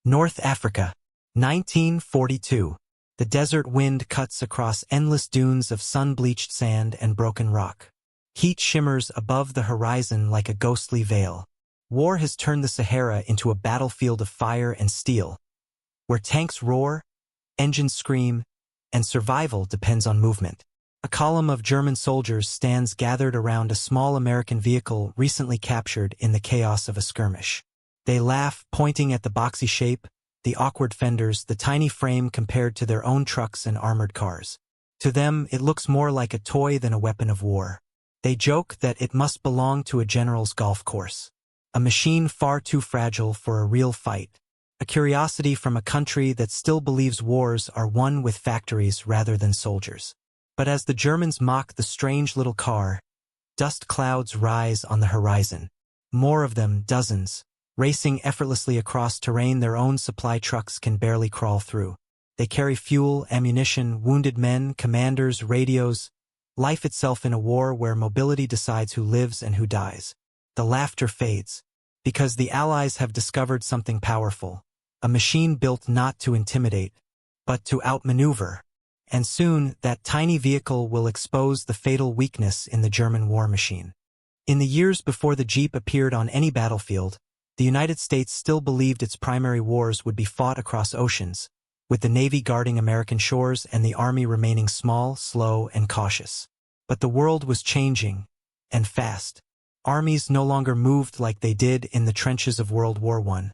North Africa, 1942. The desert wind cuts across endless dunes of sun-bleached sand and broken rock. Heat shimmers above the horizon like a ghostly veil. War has turned the Sahara into a battlefield of fire and steel, where tanks roar, engines scream, and survival depends on movement. A column of German soldiers stands gathered around a small American vehicle recently captured in the chaos of a skirmish. They laugh, pointing at the boxy shape, the awkward fenders, the tiny frame compared to their own trucks and armored cars. To them, it looks more like a toy than a weapon of war. They joke that it must belong to a general's golf course. A machine far too fragile for a real fight. A curiosity from a country that still believes wars are won with factories rather than soldiers. But as the Germans mock the strange little car, dust clouds rise on the horizon. More of them, dozens, racing effortlessly across terrain their own supply trucks can barely crawl through. They carry fuel, ammunition, wounded men, commanders, radios, life itself in a war where mobility decides who lives and who dies. The laughter fades, because the Allies have discovered something powerful, a machine built not to intimidate, but to outmaneuver. And soon, that tiny vehicle will expose the fatal weakness in the German war machine. In the years before the Jeep appeared on any battlefield, the United States still believed its primary wars would be fought across oceans, with the Navy guarding American shores and the Army remaining small, slow, and cautious. But the world was changing, and fast. Armies no longer moved like they did in the trenches of World War I.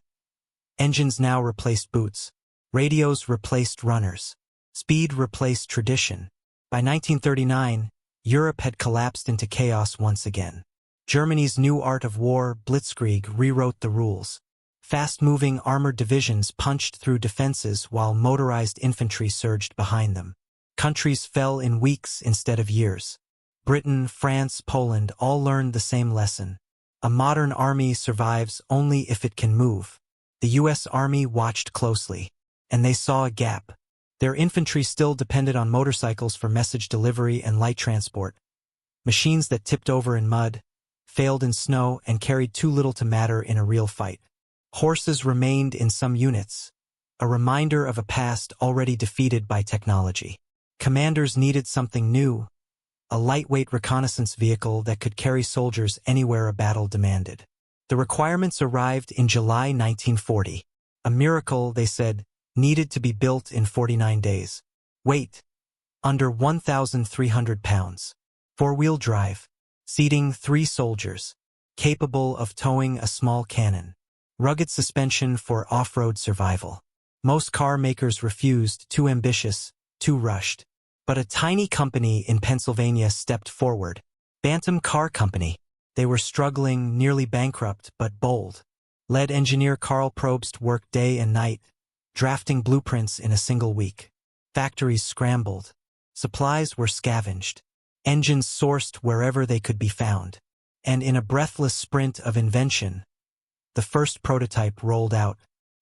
Engines now replaced boots. Radios replaced runners. Speed replaced tradition. By 1939, Europe had collapsed into chaos once again. Germany's new art of war, blitzkrieg, rewrote the rules. Fast-moving armored divisions punched through defenses while motorized infantry surged behind them. Countries fell in weeks instead of years. Britain, France, Poland all learned the same lesson. A modern army survives only if it can move. The U.S. Army watched closely, and they saw a gap. Their infantry still depended on motorcycles for message delivery and light transport. Machines that tipped over in mud, failed in snow, and carried too little to matter in a real fight. Horses remained in some units, a reminder of a past already defeated by technology. Commanders needed something new, a lightweight reconnaissance vehicle that could carry soldiers anywhere a battle demanded. The requirements arrived in July 1940. A miracle, they said, needed to be built in 49 days. Weight, under 1,300 pounds. Four-wheel drive, seating 3 soldiers, capable of towing a small cannon. Rugged suspension for off-road survival. Most car makers refused, too ambitious, too rushed. But a tiny company in Pennsylvania stepped forward. Bantam Car Company. They were struggling, nearly bankrupt, but bold. Lead engineer Carl Probst worked day and night, drafting blueprints in a single week. Factories scrambled. Supplies were scavenged. Engines sourced wherever they could be found. And in a breathless sprint of invention, the first prototype rolled out.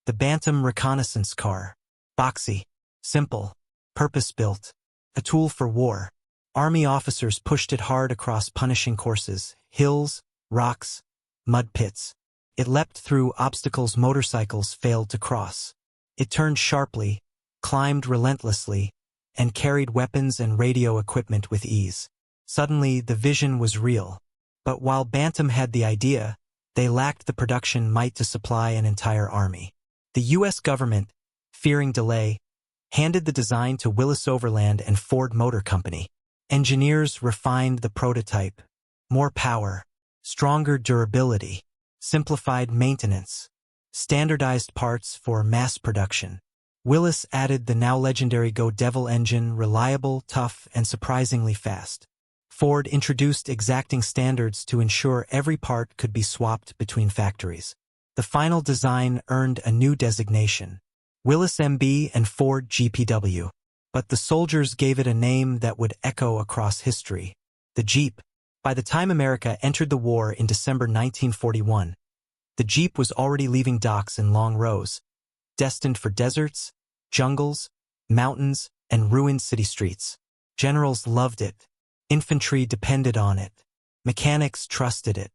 The Bantam reconnaissance car. Boxy. Simple. Purpose-built. A tool for war. Army officers pushed it hard across punishing courses, hills, rocks, mud pits. It leapt through obstacles motorcycles failed to cross. It turned sharply, climbed relentlessly, and carried weapons and radio equipment with ease. Suddenly, the vision was real. But while Bantam had the idea, they lacked the production might to supply an entire army. The U.S. government, fearing delay, handed the design to Willys Overland and Ford Motor Company. Engineers refined the prototype. More power, stronger durability, simplified maintenance, standardized parts for mass production. Willys added the now legendary Go Devil engine, reliable, tough, and surprisingly fast. Ford introduced exacting standards to ensure every part could be swapped between factories. The final design earned a new designation, Willys MB and Ford GPW. But the soldiers gave it a name that would echo across history, the Jeep. By the time America entered the war in December 1941, the Jeep was already leaving docks in long rows, destined for deserts, jungles, mountains, and ruined city streets. Generals loved it. Infantry depended on it. Mechanics trusted it.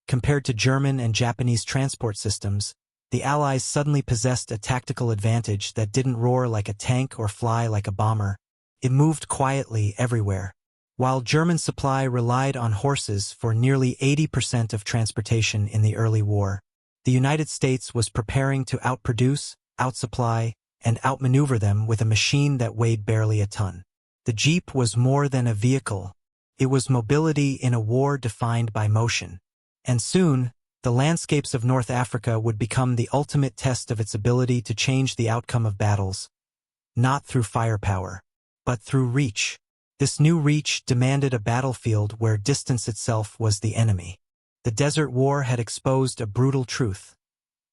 Compared to German and Japanese transport systems, the Allies suddenly possessed a tactical advantage that didn't roar like a tank or fly like a bomber. It moved quietly everywhere. While German supply relied on horses for nearly 80% of transportation in the early war, the United States was preparing to outproduce, outsupply, and outmaneuver them with a machine that weighed barely a ton. The Jeep was more than a vehicle. It was mobility in a war defined by motion. And soon, the landscapes of North Africa would become the ultimate test of its ability to change the outcome of battles, not through firepower, but through reach. This new reach demanded a battlefield where distance itself was the enemy. The Desert War had exposed a brutal truth.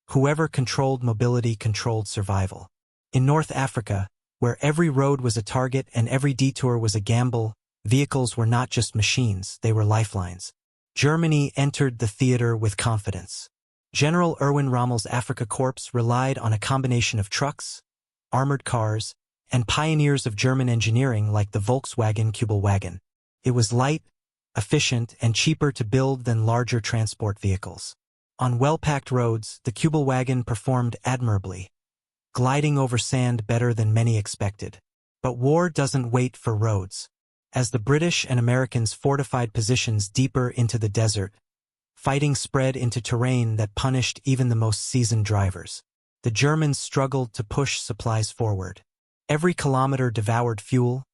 Whoever controlled mobility controlled survival. In North Africa, where every road was a target and every detour was a gamble, vehicles were not just machines, they were lifelines. Germany entered the theater with confidence. General Erwin Rommel's Afrika Korps relied on a combination of trucks, armored cars, and pioneers of German engineering like the Volkswagen Kübelwagen. It was light, efficient, and cheaper to build than larger transport vehicles. On well-packed roads, the Kübelwagen performed admirably, gliding over sand better than many expected. But war doesn't wait for roads. As the British and Americans fortified positions deeper into the desert, fighting spread into terrain that punished even the most seasoned drivers. The Germans struggled to push supplies forward. Every kilometer devoured fuel,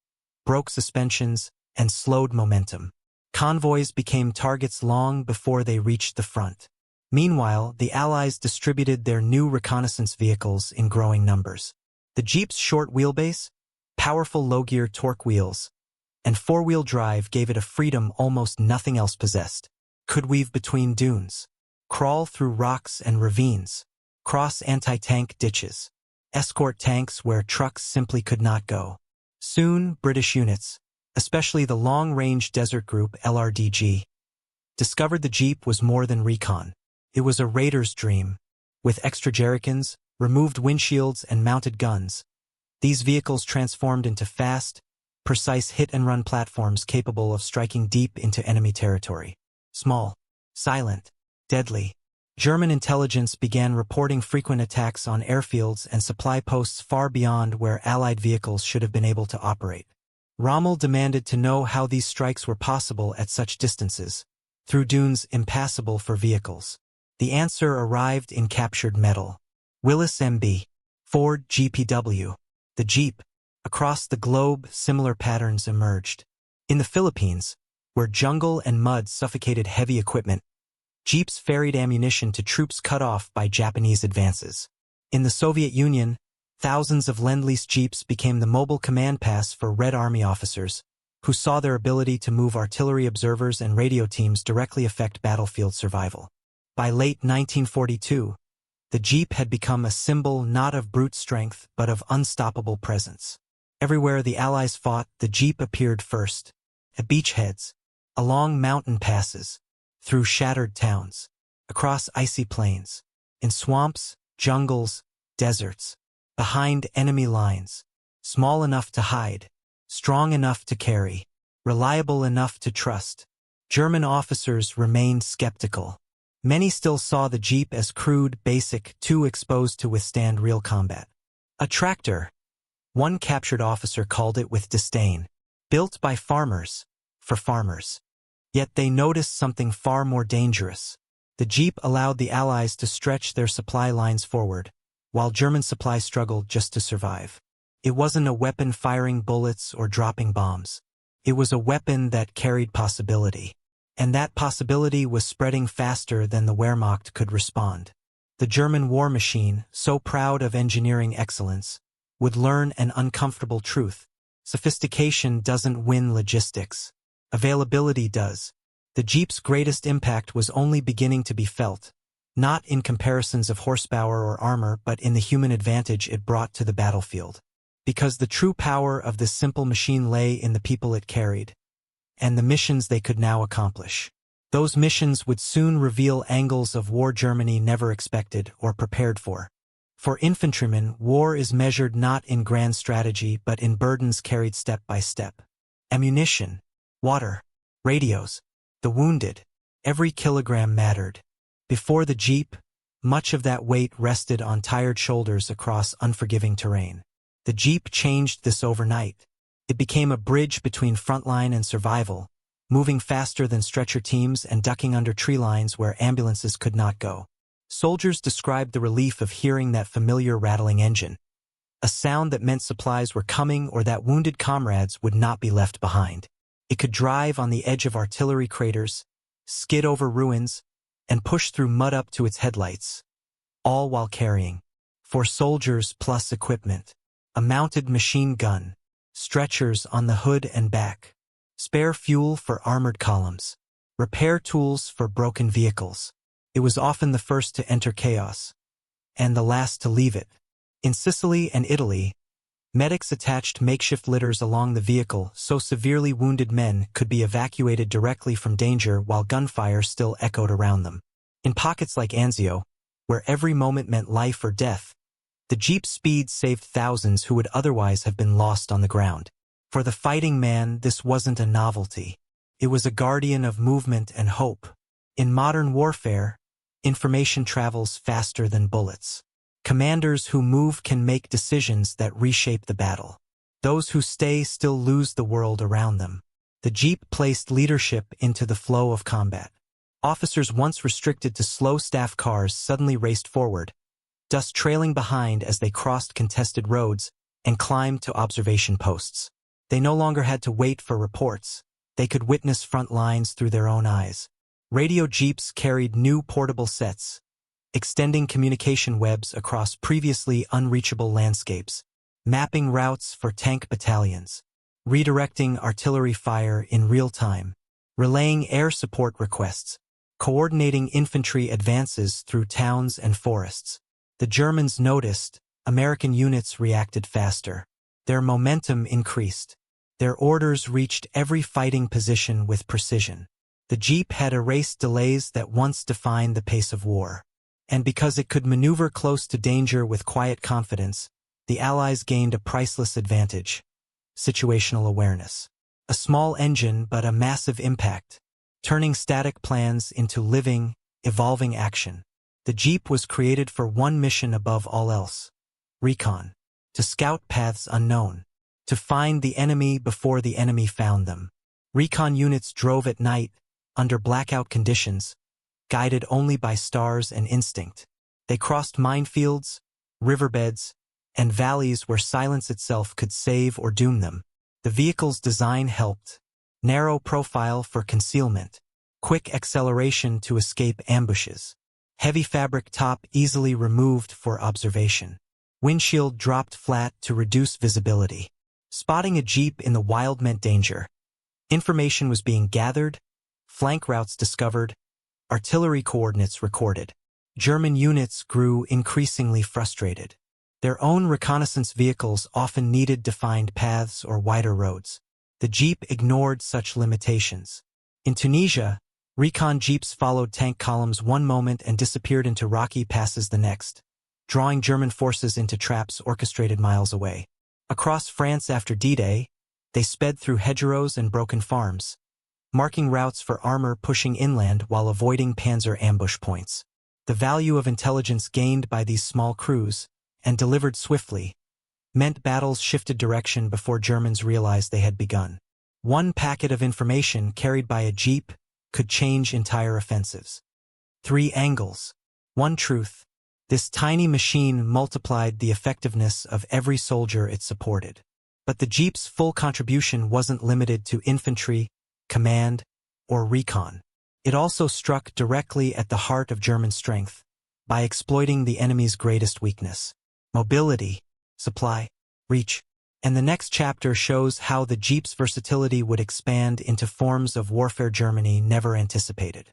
broke suspensions, and slowed momentum. Convoys became targets long before they reached the front. Meanwhile, the Allies distributed their new reconnaissance vehicles in growing numbers. The Jeep's short wheelbase, powerful low-gear torque wheels, and four-wheel drive gave it a freedom almost nothing else possessed. Could weave between dunes, crawl through rocks and ravines, cross anti-tank ditches, escort tanks where trucks simply could not go. Soon, British units, especially the Long-Range Desert Group LRDG, discovered the Jeep was more than recon. It was a raider's dream. With extra jerrycans, removed windshields, and mounted guns, these vehicles transformed into fast, precise hit-and-run platforms capable of striking deep into enemy territory. Small, silent, deadly. German intelligence began reporting frequent attacks on airfields and supply posts far beyond where Allied vehicles should have been able to operate. Rommel demanded to know how these strikes were possible at such distances, through dunes impassable for vehicles. The answer arrived in captured metal. Willys MB, Ford GPW, the Jeep. Across the globe, similar patterns emerged. In the Philippines, where jungle and mud suffocated heavy equipment, Jeeps ferried ammunition to troops cut off by Japanese advances. In the Soviet Union, thousands of Lend-Lease Jeeps became the mobile command pass for Red Army officers, who saw their ability to move artillery observers and radio teams directly affect battlefield survival. By late 1942, the Jeep had become a symbol not of brute strength but of unstoppable presence. Everywhere the Allies fought, the Jeep appeared first. At beachheads, along mountain passes, through shattered towns, across icy plains, in swamps, jungles, deserts, behind enemy lines, small enough to hide, strong enough to carry, reliable enough to trust. German officers remained skeptical. Many still saw the Jeep as crude, basic, too exposed to withstand real combat. A tractor, one captured officer called it with disdain, built by farmers, for farmers. Yet they noticed something far more dangerous. The Jeep allowed the Allies to stretch their supply lines forward, while German supply struggled just to survive. It wasn't a weapon firing bullets or dropping bombs. It was a weapon that carried possibility. And that possibility was spreading faster than the Wehrmacht could respond. The German war machine, so proud of engineering excellence, would learn an uncomfortable truth. Sophistication doesn't win logistics. Availability does. The Jeep's greatest impact was only beginning to be felt, not in comparisons of horsepower or armor but in the human advantage it brought to the battlefield. Because the true power of this simple machine lay in the people it carried, and the missions they could now accomplish. Those missions would soon reveal angles of war Germany never expected or prepared for. For infantrymen, war is measured not in grand strategy but in burdens carried step by step. Ammunition, water, radios, the wounded, every kilogram mattered. Before the Jeep, Much of that weight rested on tired shoulders across unforgiving terrain. The Jeep changed this overnight. It became a bridge between frontline and survival, moving faster than stretcher teams and ducking under tree lines where ambulances could not go. Soldiers described the relief of hearing that familiar rattling engine, a sound that meant supplies were coming or that wounded comrades would not be left behind. It could drive on the edge of artillery craters, skid over ruins, and push through mud up to its headlights, all while carrying, for soldiers plus equipment, a mounted machine gun, stretchers on the hood and back, spare fuel for armored columns, repair tools for broken vehicles. It was often the first to enter chaos, and the last to leave it. In Sicily and Italy, medics attached makeshift litters along the vehicle so severely wounded men could be evacuated directly from danger while gunfire still echoed around them. In pockets like Anzio, where every moment meant life or death, the Jeep's speed saved thousands who would otherwise have been lost on the ground. For the fighting man, this wasn't a novelty. It was a guardian of movement and hope. In modern warfare, information travels faster than bullets. Commanders who move can make decisions that reshape the battle. Those who stay still lose the world around them. The Jeep placed leadership into the flow of combat. Officers once restricted to slow staff cars suddenly raced forward, dust trailing behind as they crossed contested roads and climbed to observation posts. They no longer had to wait for reports. They could witness front lines through their own eyes. Radio Jeeps carried new portable sets, extending communication webs across previously unreachable landscapes, mapping routes for tank battalions, redirecting artillery fire in real time, relaying air support requests, coordinating infantry advances through towns and forests. The Germans noticed, American units reacted faster. Their momentum increased. Their orders reached every fighting position with precision. The Jeep had erased delays that once defined the pace of war. And because it could maneuver close to danger with quiet confidence, the Allies gained a priceless advantage: situational awareness. A small engine but a massive impact, turning static plans into living, evolving action. The Jeep was created for one mission above all else: recon. To scout paths unknown. To find the enemy before the enemy found them. Recon units drove at night, under blackout conditions, guided only by stars and instinct. They crossed minefields, riverbeds, and valleys where silence itself could save or doom them. The vehicle's design helped. Narrow profile for concealment. Quick acceleration to escape ambushes. Heavy fabric top easily removed for observation. Windshield dropped flat to reduce visibility. Spotting a Jeep in the wild meant danger. Information was being gathered, flank routes discovered, artillery coordinates recorded. German units grew increasingly frustrated. Their own reconnaissance vehicles often needed defined paths or wider roads. The Jeep ignored such limitations. In Tunisia, recon Jeeps followed tank columns one moment and disappeared into rocky passes the next, drawing German forces into traps orchestrated miles away. Across France after D-Day, they sped through hedgerows and broken farms, marking routes for armor pushing inland while avoiding panzer ambush points. The value of intelligence gained by these small crews, and delivered swiftly, meant battles shifted direction before Germans realized they had begun. One packet of information carried by a Jeep could change entire offensives. 3 angles. One truth. This tiny machine multiplied the effectiveness of every soldier it supported. But the Jeep's full contribution wasn't limited to infantry, command, or recon. It also struck directly at the heart of German strength, by exploiting the enemy's greatest weakness: mobility, supply, reach. And the next chapter shows how the Jeep's versatility would expand into forms of warfare Germany never anticipated.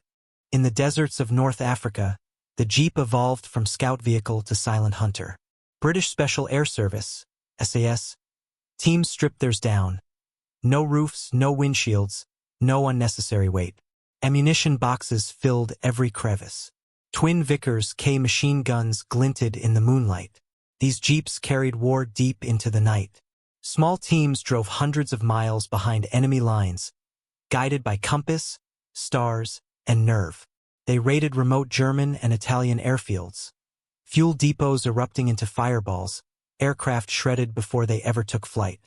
In the deserts of North Africa, the Jeep evolved from scout vehicle to silent hunter. British Special Air Service, SAS, teams stripped theirs down. No roofs, no windshields, no unnecessary weight. Ammunition boxes filled every crevice. Twin Vickers K machine guns glinted in the moonlight. These Jeeps carried war deep into the night. Small teams drove hundreds of miles behind enemy lines, guided by compass, stars, and nerve. They raided remote German and Italian airfields. Fuel depots erupting into fireballs, aircraft shredded before they ever took flight.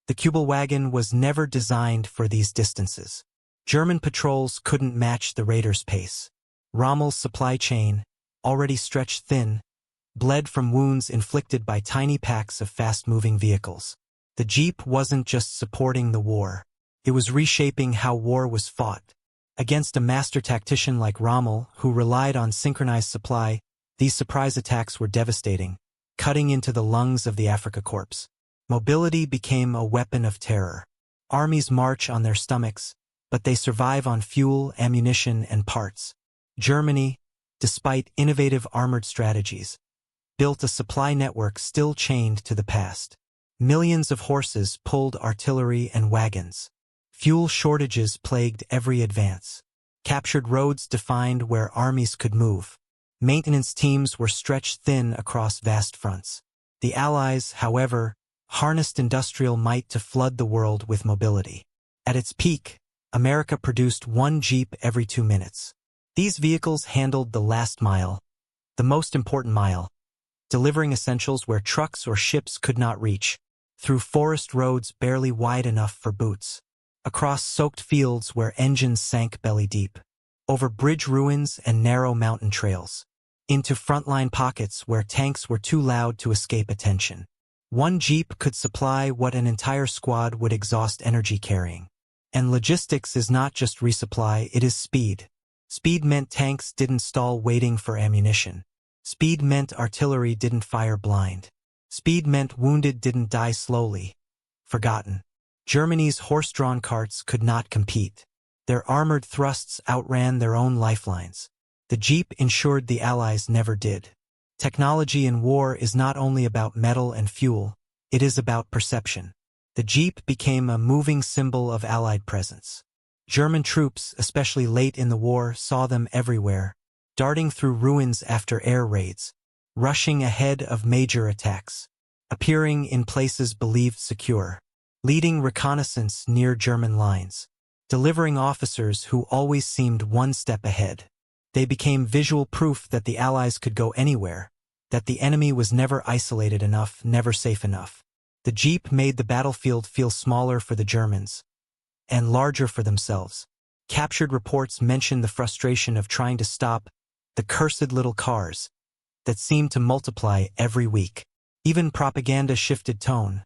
The Kübelwagen was never designed for these distances. German patrols couldn't match the raiders' pace. Rommel's supply chain, already stretched thin, bled from wounds inflicted by tiny packs of fast-moving vehicles. The Jeep wasn't just supporting the war. It was reshaping how war was fought. Against a master tactician like Rommel, who relied on synchronized supply, these surprise attacks were devastating, cutting into the lungs of the Afrika Korps. Mobility became a weapon of terror. Armies march on their stomachs, but they survive on fuel, ammunition, and parts. Germany, despite innovative armored strategies, built a supply network still chained to the past. Millions of horses pulled artillery and wagons. Fuel shortages plagued every advance. Captured roads defined where armies could move. Maintenance teams were stretched thin across vast fronts. The Allies, however, harnessed industrial might to flood the world with mobility. At its peak, America produced one Jeep every 2 minutes. These vehicles handled the last mile, the most important mile, delivering essentials where trucks or ships could not reach, through forest roads barely wide enough for boots, across soaked fields where engines sank belly deep, over bridge ruins and narrow mountain trails, into frontline pockets where tanks were too loud to escape attention. One Jeep could supply what an entire squad would exhaust energy carrying. And logistics is not just resupply, it is speed. Speed meant tanks didn't stall waiting for ammunition. Speed meant artillery didn't fire blind. Speed meant wounded didn't die slowly, forgotten. Germany's horse-drawn carts could not compete. Their armored thrusts outran their own lifelines. The Jeep ensured the Allies never did. Technology in war is not only about metal and fuel, it is about perception. The Jeep became a moving symbol of Allied presence. German troops, especially late in the war, saw them everywhere, darting through ruins after air raids, rushing ahead of major attacks, appearing in places believed secure, leading reconnaissance near German lines, delivering officers who always seemed one step ahead. They became visual proof that the Allies could go anywhere, that the enemy was never isolated enough, never safe enough. The Jeep made the battlefield feel smaller for the Germans, and larger for themselves. Captured reports mention the frustration of trying to stop the cursed little cars that seemed to multiply every week. Even propaganda shifted tone.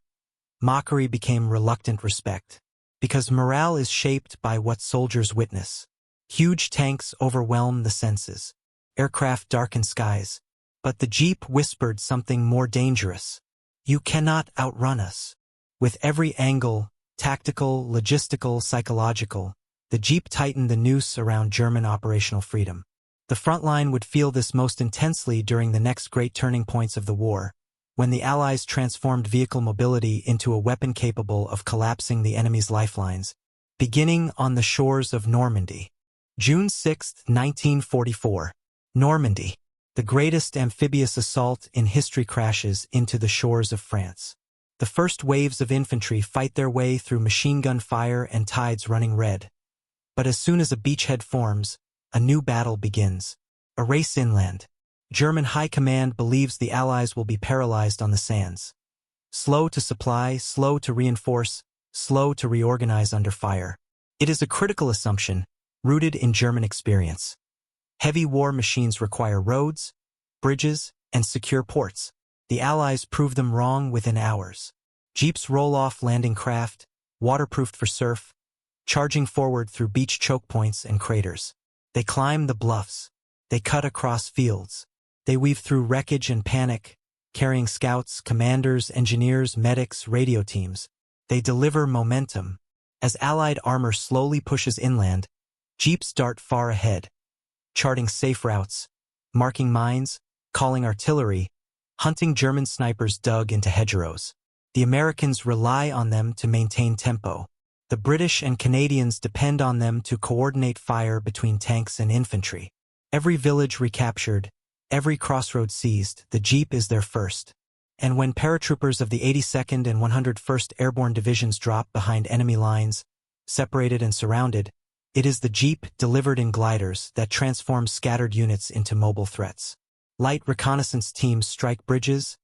Mockery became reluctant respect, because morale is shaped by what soldiers witness. Huge tanks overwhelm the senses. Aircraft darken skies. But the Jeep whispered something more dangerous. You cannot outrun us. With every angle, tactical, logistical, psychological, the Jeep tightened the noose around German operational freedom. The front line would feel this most intensely during the next great turning points of the war, when the Allies transformed vehicle mobility into a weapon capable of collapsing the enemy's lifelines, beginning on the shores of Normandy. June 6, 1944. Normandy. The greatest amphibious assault in history crashes into the shores of France. The first waves of infantry fight their way through machine gun fire and tides running red. But as soon as a beachhead forms, a new battle begins. A race inland. German high command believes the Allies will be paralyzed on the sands. Slow to supply, slow to reinforce, slow to reorganize under fire. It is a critical assumption, rooted in German experience. Heavy war machines require roads, bridges, and secure ports. The Allies prove them wrong within hours. Jeeps roll off landing craft, waterproofed for surf, charging forward through beach choke points and craters. They climb the bluffs. They cut across fields. They weave through wreckage and panic, carrying scouts, commanders, engineers, medics, radio teams. They deliver momentum. As Allied armor slowly pushes inland, Jeeps dart far ahead, charting safe routes, marking mines, calling artillery, hunting German snipers dug into hedgerows. The Americans rely on them to maintain tempo. The British and Canadians depend on them to coordinate fire between tanks and infantry. Every village recaptured, every crossroad seized, the Jeep is their first. And when paratroopers of the 82nd and 101st Airborne Divisions drop behind enemy lines, separated and surrounded, It is the Jeep, delivered in gliders, that transforms scattered units into mobile threats. Light reconnaissance teams strike bridges,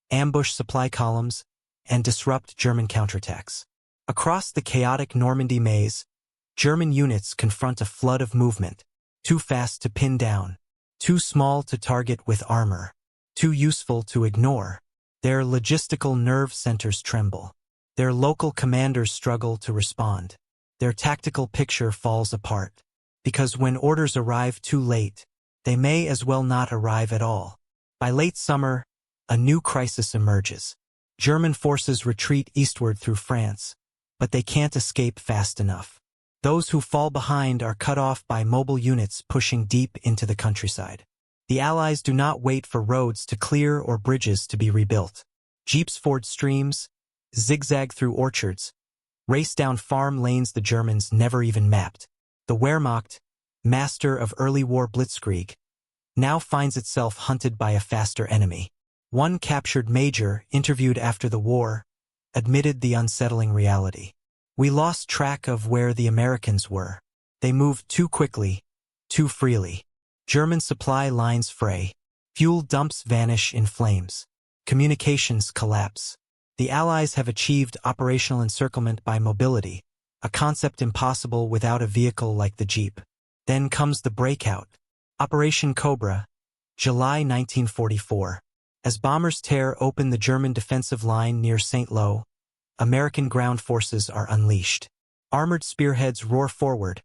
ambush supply columns, and disrupt German counterattacks. Across the chaotic Normandy maze, German units confront a flood of movement, too fast to pin down, too small to target with armor, too useful to ignore. Their logistical nerve centers tremble. Their local commanders struggle to respond. Their tactical picture falls apart. Because when orders arrive too late, they may as well not arrive at all. By late summer, a new crisis emerges. German forces retreat eastward through France, but they can't escape fast enough. Those who fall behind are cut off by mobile units pushing deep into the countryside. The Allies do not wait for roads to clear or bridges to be rebuilt. Jeeps ford streams, zigzag through orchards, race down farm lanes the Germans never even mapped. The Wehrmacht, master of early war blitzkrieg, now finds itself hunted by a faster enemy. One captured major, interviewed after the war, admitted the unsettling reality. We lost track of where the Americans were. They moved too quickly, too freely. German supply lines fray. Fuel dumps vanish in flames. Communications collapse. The Allies have achieved operational encirclement by mobility, a concept impossible without a vehicle like the Jeep. Then comes the breakout. Operation Cobra, July 1944. As bombers tear open the German defensive line near St. Lo, American ground forces are unleashed. Armored spearheads roar forward,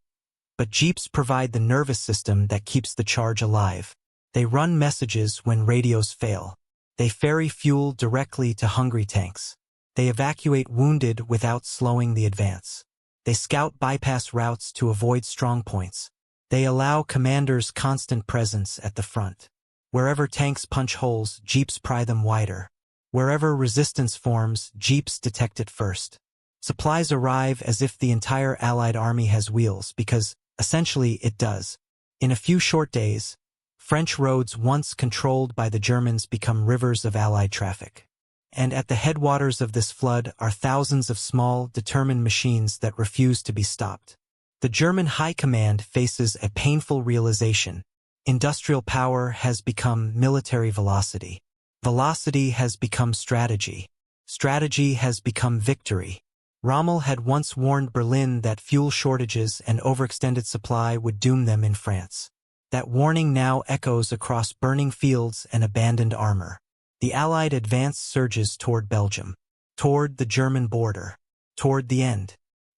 but Jeeps provide the nervous system that keeps the charge alive. They run messages when radios fail. They ferry fuel directly to hungry tanks. They evacuate wounded without slowing the advance. They scout bypass routes to avoid strongpoints. They allow commanders constant presence at the front. Wherever tanks punch holes, Jeeps pry them wider. Wherever resistance forms, Jeeps detect it first. Supplies arrive as if the entire Allied army has wheels, because, essentially, it does. In a few short days, French roads once controlled by the Germans become rivers of Allied traffic. And at the headwaters of this flood are thousands of small, determined machines that refuse to be stopped. The German High Command faces a painful realization. Industrial power has become military velocity. Velocity has become strategy. Strategy has become victory. Rommel had once warned Berlin that fuel shortages and overextended supply would doom them in France. That warning now echoes across burning fields and abandoned armor. The Allied advance surges toward Belgium, toward the German border, toward the end.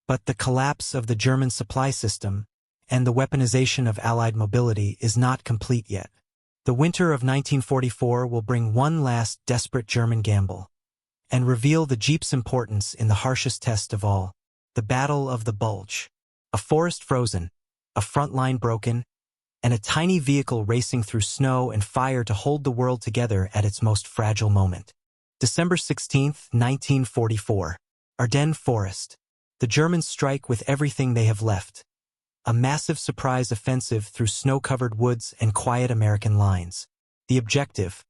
But the collapse of the German supply system and the weaponization of Allied mobility is not complete yet. The winter of 1944 will bring one last desperate German gamble and reveal the Jeep's importance in the harshest test of all, the Battle of the Bulge. A forest frozen, a front line broken, and a tiny vehicle racing through snow and fire to hold the world together at its most fragile moment. December 16, 1944. Ardennes Forest. The Germans strike with everything they have left. A massive surprise offensive through snow-covered woods and quiet American lines. The objective: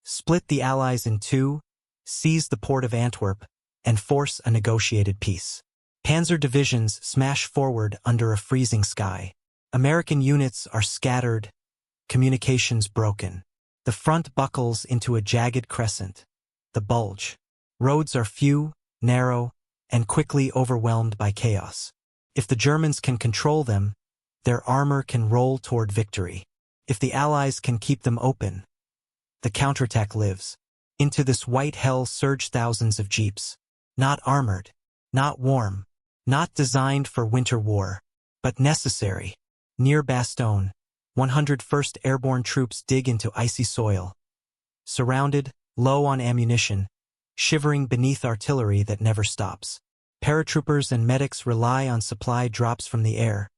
split the Allies in two, seize the port of Antwerp, and force a negotiated peace. Panzer divisions smash forward under a freezing sky. American units are scattered, communications broken. The front buckles into a jagged crescent, the bulge. Roads are few, narrow, and quickly overwhelmed by chaos. If the Germans can control them, their armor can roll toward victory. If the Allies can keep them open, the counterattack lives. Into this white hell surge thousands of Jeeps. Not armored, not warm, not designed for winter war, but necessary. Near Bastogne, 101st Airborne troops dig into icy soil. Surrounded, low on ammunition, shivering beneath artillery that never stops. Paratroopers and medics rely on supply drops from the air,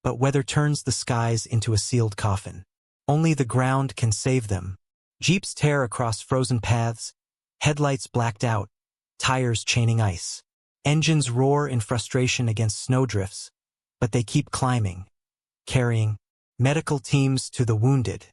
but weather turns the skies into a sealed coffin. Only the ground can save them. Jeeps tear across frozen paths, headlights blacked out, tires chaining ice. Engines roar in frustration against snowdrifts, but they keep climbing, carrying medical teams to the wounded,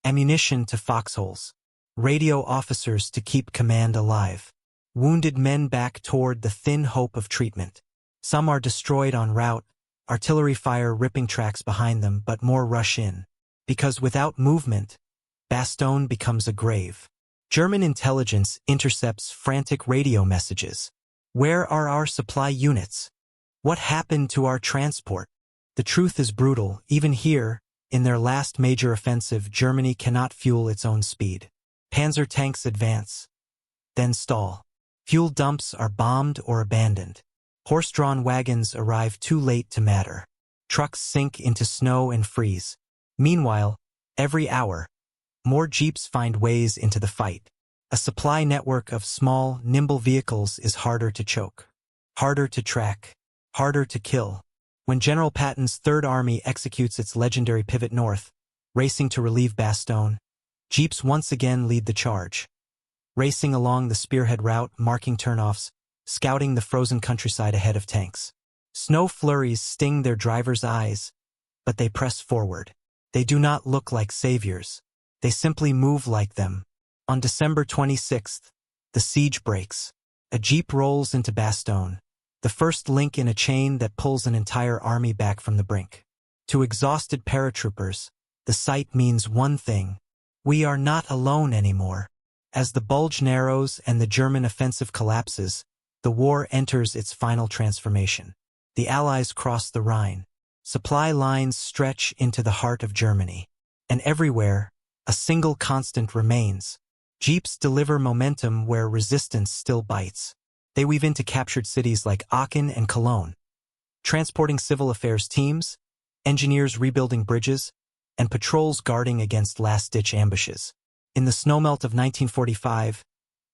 ammunition to foxholes, radio officers to keep command alive. Wounded men back toward the thin hope of treatment. Some are destroyed en route, artillery fire ripping tracks behind them, but more rush in. Because without movement, Bastogne becomes a grave. German intelligence intercepts frantic radio messages. Where are our supply units? What happened to our transport? The truth is brutal. Even here, in their last major offensive, Germany cannot fuel its own speed. Panzer tanks advance, then stall. Fuel dumps are bombed or abandoned. Horse-drawn wagons arrive too late to matter. Trucks sink into snow and freeze. Meanwhile, every hour, more jeeps find ways into the fight. A supply network of small, nimble vehicles is harder to choke, harder to track, harder to kill. When General Patton's Third Army executes its legendary pivot north, racing to relieve Bastogne, jeeps once again lead the charge. Racing along the spearhead route, marking turnoffs, scouting the frozen countryside ahead of tanks. Snow flurries sting their drivers' eyes, but they press forward. They do not look like saviors. They simply move like them. On December 26th, the siege breaks. A jeep rolls into Bastogne, the first link in a chain that pulls an entire army back from the brink. To exhausted paratroopers, the sight means one thing: we are not alone anymore. As the bulge narrows and the German offensive collapses, the war enters its final transformation. The Allies cross the Rhine. Supply lines stretch into the heart of Germany. And everywhere, a single constant remains. Jeeps deliver momentum where resistance still bites. They weave into captured cities like Aachen and Cologne, transporting civil affairs teams, engineers rebuilding bridges, and patrols guarding against last-ditch ambushes. In the snowmelt of 1945,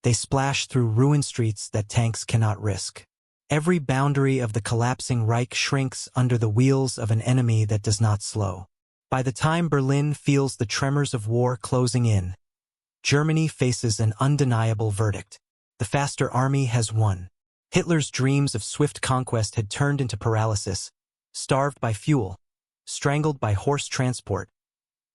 they splash through ruined streets that tanks cannot risk. Every boundary of the collapsing Reich shrinks under the wheels of an enemy that does not slow. By the time Berlin feels the tremors of war closing in, Germany faces an undeniable verdict. The faster army has won. Hitler's dreams of swift conquest had turned into paralysis, starved by fuel, strangled by horse transport,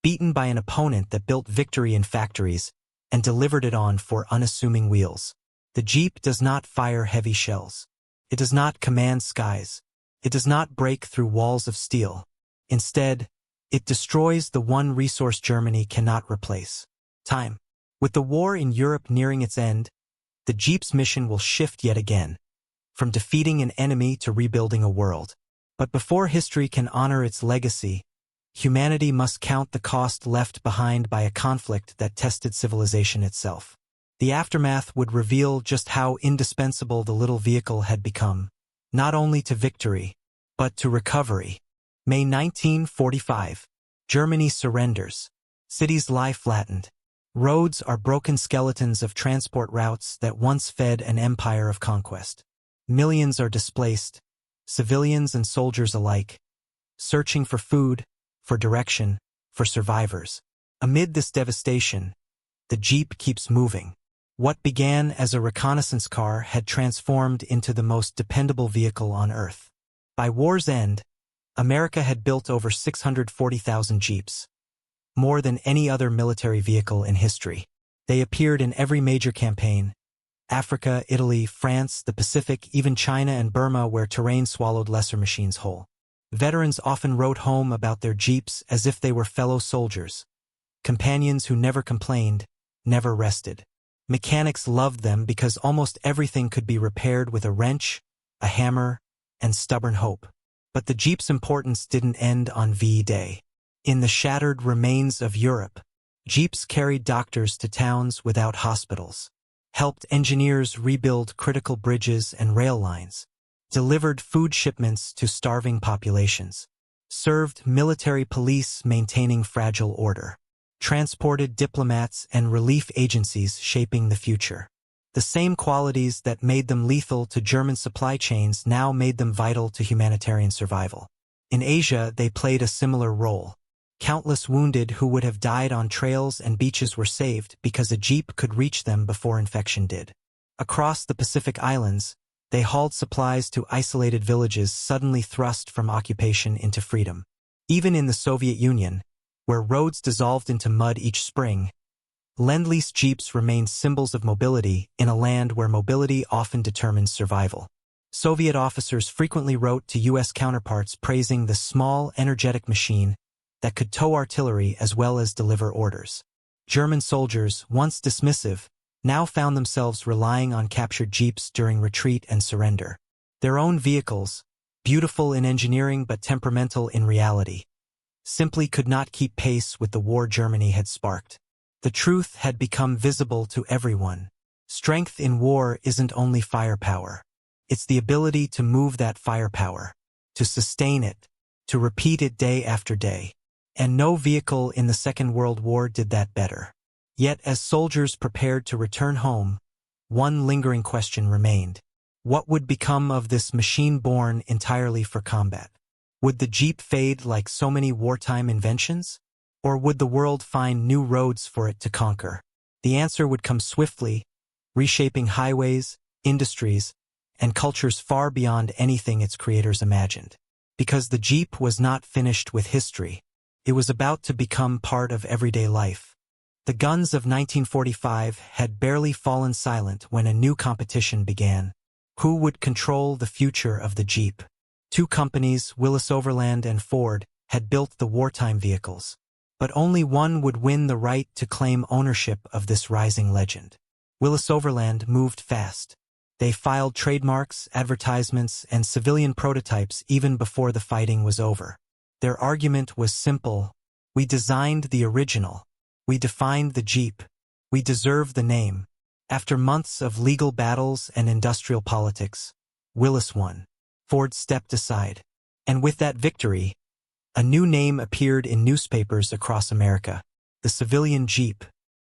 beaten by an opponent that built victory in factories and delivered it on for unassuming wheels. The Jeep does not fire heavy shells. It does not command skies. It does not break through walls of steel. Instead, it destroys the one resource Germany cannot replace: time. With the war in Europe nearing its end, the Jeep's mission will shift yet again, from defeating an enemy to rebuilding a world. But before history can honor its legacy, humanity must count the cost left behind by a conflict that tested civilization itself. The aftermath would reveal just how indispensable the little vehicle had become, not only to victory, but to recovery. May 1945. Germany surrenders. Cities lie flattened. Roads are broken skeletons of transport routes that once fed an empire of conquest. Millions are displaced, civilians and soldiers alike, searching for food, for direction, for survivors. Amid this devastation, the Jeep keeps moving. What began as a reconnaissance car had transformed into the most dependable vehicle on Earth. By war's end, America had built over 640,000 Jeeps, more than any other military vehicle in history. They appeared in every major campaign: Africa, Italy, France, the Pacific, even China and Burma, where terrain swallowed lesser machines whole. Veterans often wrote home about their Jeeps as if they were fellow soldiers, companions who never complained, never rested. Mechanics loved them because almost everything could be repaired with a wrench, a hammer, and stubborn hope. But the Jeep's importance didn't end on V-Day. In the shattered remains of Europe, Jeeps carried doctors to towns without hospitals, helped engineers rebuild critical bridges and rail lines, delivered food shipments to starving populations, served military police maintaining fragile order, transported diplomats and relief agencies shaping the future. The same qualities that made them lethal to German supply chains now made them vital to humanitarian survival. In Asia, they played a similar role. Countless wounded who would have died on trails and beaches were saved because a Jeep could reach them before infection did. Across the Pacific Islands, they hauled supplies to isolated villages suddenly thrust from occupation into freedom. Even in the Soviet Union, where roads dissolved into mud each spring, Lend-Lease Jeeps remained symbols of mobility in a land where mobility often determines survival. Soviet officers frequently wrote to U.S. counterparts praising the small, energetic machine that could tow artillery as well as deliver orders. German soldiers, once dismissive, now found themselves relying on captured jeeps during retreat and surrender. Their own vehicles, beautiful in engineering but temperamental in reality, simply could not keep pace with the war Germany had sparked. The truth had become visible to everyone. Strength in war isn't only firepower. It's the ability to move that firepower, to sustain it, to repeat it day after day. And no vehicle in the Second World War did that better. Yet as soldiers prepared to return home, one lingering question remained. What would become of this machine born entirely for combat? Would the Jeep fade like so many wartime inventions? Or would the world find new roads for it to conquer? The answer would come swiftly, reshaping highways, industries, and cultures far beyond anything its creators imagined. Because the Jeep was not finished with history. It was about to become part of everyday life. The guns of 1945 had barely fallen silent when a new competition began. Who would control the future of the Jeep? Two companies, Willys Overland and Ford, had built the wartime vehicles. But only one would win the right to claim ownership of this rising legend. Willys Overland moved fast. They filed trademarks, advertisements, and civilian prototypes even before the fighting was over. Their argument was simple. We designed the original. We defined the Jeep. We deserve the name. After months of legal battles and industrial politics, Willys won. Ford stepped aside. And with that victory, a new name appeared in newspapers across America. The civilian Jeep.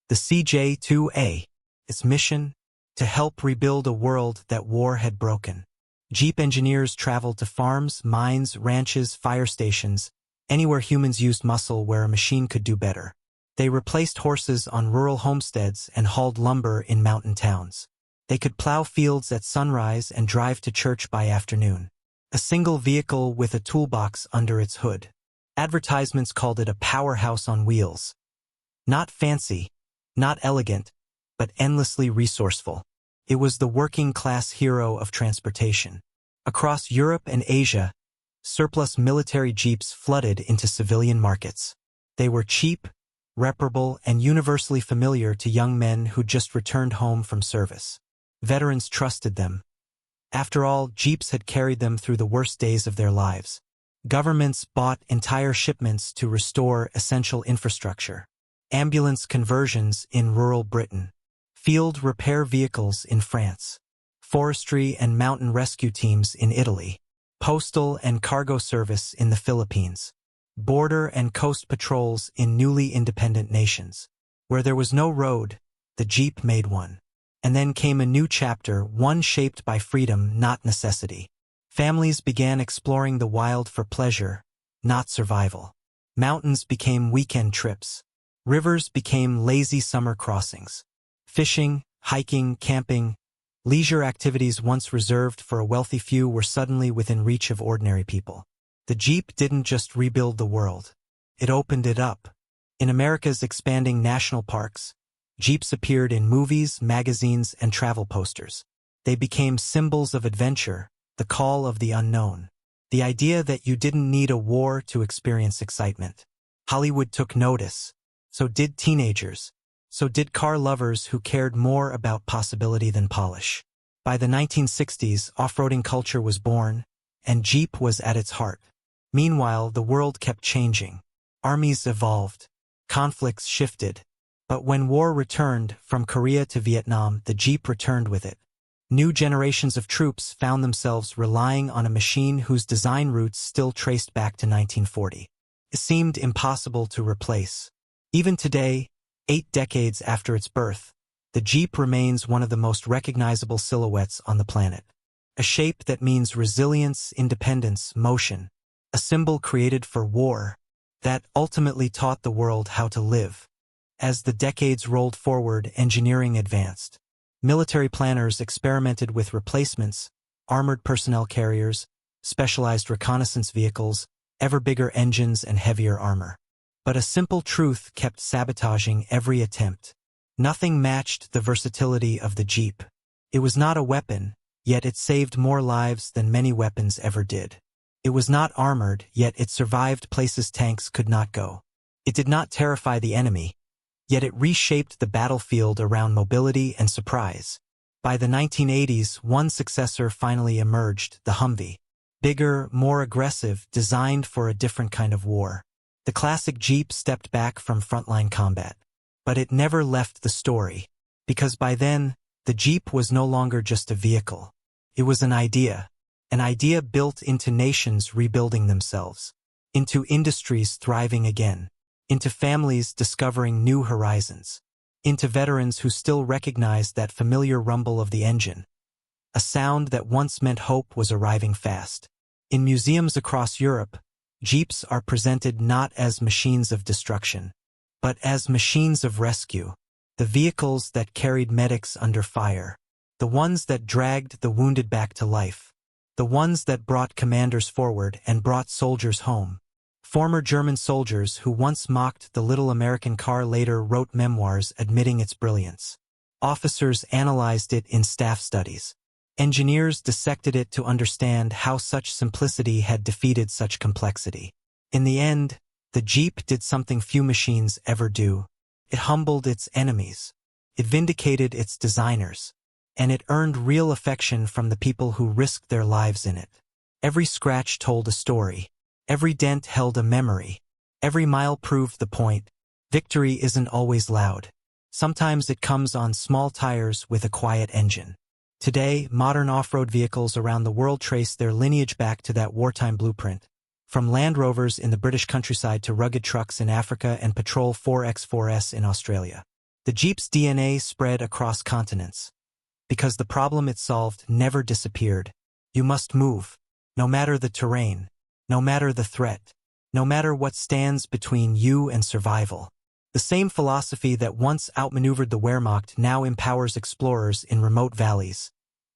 The CJ-2A. Its mission? To help rebuild a world that war had broken. Jeep engineers traveled to farms, mines, ranches, fire stations, anywhere humans used muscle where a machine could do better. They replaced horses on rural homesteads and hauled lumber in mountain towns. They could plow fields at sunrise and drive to church by afternoon. A single vehicle with a toolbox under its hood. Advertisements called it a powerhouse on wheels. Not fancy, not elegant, but endlessly resourceful. It was the working-class hero of transportation. Across Europe and Asia, surplus military jeeps flooded into civilian markets. They were cheap, reparable, and universally familiar to young men who just returned home from service. Veterans trusted them. After all, jeeps had carried them through the worst days of their lives. Governments bought entire shipments to restore essential infrastructure. Ambulance conversions in rural Britain. Field repair vehicles in France. Forestry and mountain rescue teams in Italy. Postal and cargo service in the Philippines. Border and coast patrols in newly independent nations. Where there was no road, the Jeep made one. And then came a new chapter, one shaped by freedom, not necessity. Families began exploring the wild for pleasure, not survival. Mountains became weekend trips. Rivers became lazy summer crossings. Fishing, hiking, camping, leisure activities once reserved for a wealthy few were suddenly within reach of ordinary people. The Jeep didn't just rebuild the world. It opened it up. In America's expanding national parks, Jeeps appeared in movies, magazines, and travel posters. They became symbols of adventure, the call of the unknown. The idea that you didn't need a war to experience excitement. Hollywood took notice. So did teenagers. So did car lovers who cared more about possibility than polish. By the 1960s, off-roading culture was born, and Jeep was at its heart. Meanwhile, the world kept changing. Armies evolved. Conflicts shifted. But when war returned, from Korea to Vietnam, the Jeep returned with it. New generations of troops found themselves relying on a machine whose design roots still traced back to 1940. It seemed impossible to replace. Even today, 8 decades after its birth, the Jeep remains one of the most recognizable silhouettes on the planet. A shape that means resilience, independence, motion. A symbol created for war that ultimately taught the world how to live. As the decades rolled forward, engineering advanced. Military planners experimented with replacements, armored personnel carriers, specialized reconnaissance vehicles, ever bigger engines and heavier armor. But a simple truth kept sabotaging every attempt. Nothing matched the versatility of the Jeep. It was not a weapon, yet it saved more lives than many weapons ever did. It was not armored, yet it survived places tanks could not go. It did not terrify the enemy, yet it reshaped the battlefield around mobility and surprise. By the 1980s, one successor finally emerged, the Humvee. Bigger, more aggressive, designed for a different kind of war. The classic Jeep stepped back from frontline combat. But it never left the story, because by then, the Jeep was no longer just a vehicle. It was an idea built into nations rebuilding themselves, into industries thriving again, into families discovering new horizons, into veterans who still recognized that familiar rumble of the engine, a sound that once meant hope was arriving fast. In museums across Europe, Jeeps are presented not as machines of destruction, but as machines of rescue, the vehicles that carried medics under fire, the ones that dragged the wounded back to life, the ones that brought commanders forward and brought soldiers home. Former German soldiers who once mocked the little American car later wrote memoirs admitting its brilliance. Officers analyzed it in staff studies. Engineers dissected it to understand how such simplicity had defeated such complexity. In the end, the Jeep did something few machines ever do. It humbled its enemies. It vindicated its designers. And it earned real affection from the people who risked their lives in it. Every scratch told a story. Every dent held a memory. Every mile proved the point. Victory isn't always loud. Sometimes it comes on small tires with a quiet engine. Today, modern off-road vehicles around the world trace their lineage back to that wartime blueprint. From Land Rovers in the British countryside to rugged trucks in Africa and Patrol 4x4s in Australia. The Jeep's DNA spread across continents. Because the problem it solved never disappeared. You must move, no matter the terrain, no matter the threat, no matter what stands between you and survival. The same philosophy that once outmaneuvered the Wehrmacht now empowers explorers in remote valleys,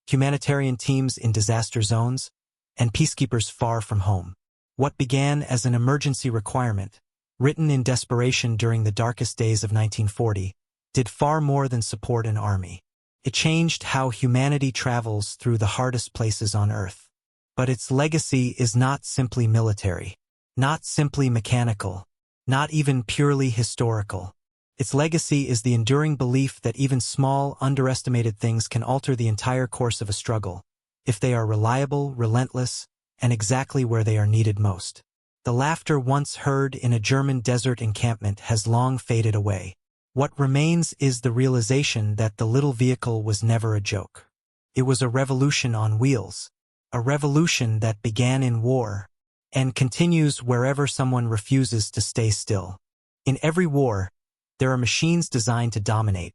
humanitarian teams in disaster zones, and peacekeepers far from home. What began as an emergency requirement, written in desperation during the darkest days of 1940, did far more than support an army. It changed how humanity travels through the hardest places on Earth. But its legacy is not simply military, not simply mechanical, not even purely historical. Its legacy is the enduring belief that even small, underestimated things can alter the entire course of a struggle, if they are reliable, relentless, and exactly where they are needed most. The laughter once heard in a German desert encampment has long faded away. What remains is the realization that the little vehicle was never a joke. It was a revolution on wheels, a revolution that began in war, and continues wherever someone refuses to stay still. In every war, there are machines designed to dominate.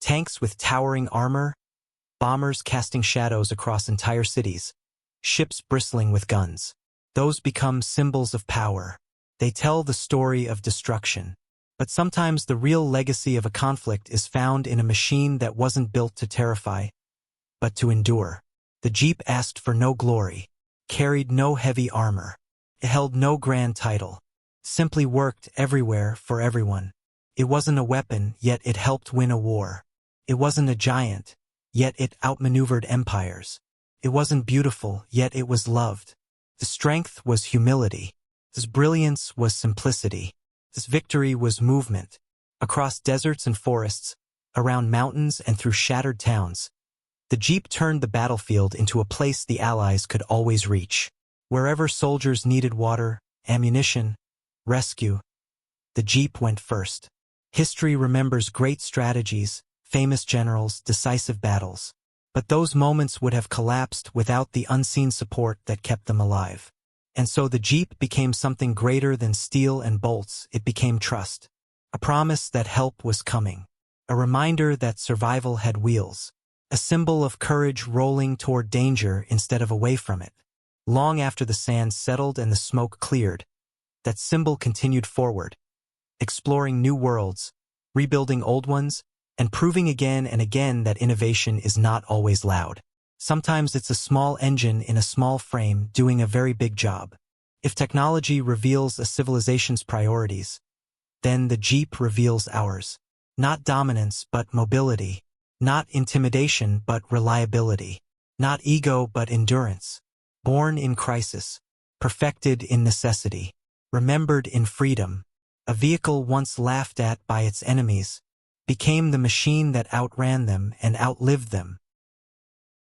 Tanks with towering armor, bombers casting shadows across entire cities, ships bristling with guns. Those become symbols of power. They tell the story of destruction. But sometimes the real legacy of a conflict is found in a machine that wasn't built to terrify, but to endure. The Jeep asked for no glory, carried no heavy armor. It held no grand title. Simply worked everywhere for everyone. It wasn't a weapon, yet it helped win a war. It wasn't a giant, yet it outmaneuvered empires. It wasn't beautiful, yet it was loved. The strength was humility. This brilliance was simplicity. This victory was movement. Across deserts and forests, around mountains and through shattered towns, the Jeep turned the battlefield into a place the Allies could always reach. Wherever soldiers needed water, ammunition, rescue, the Jeep went first. History remembers great strategies, famous generals, decisive battles. But those moments would have collapsed without the unseen support that kept them alive. And so the Jeep became something greater than steel and bolts. It became trust. A promise that help was coming. A reminder that survival had wheels. A symbol of courage rolling toward danger instead of away from it. Long after the sand settled and the smoke cleared, that symbol continued forward, exploring new worlds, rebuilding old ones, and proving again and again that innovation is not always loud. Sometimes it's a small engine in a small frame doing a very big job. If technology reveals a civilization's priorities, then the Jeep reveals ours. Not dominance, but mobility. Not intimidation, but reliability. Not ego but endurance. Born in crisis, perfected in necessity, remembered in freedom, a vehicle once laughed at by its enemies, became the machine that outran them and outlived them,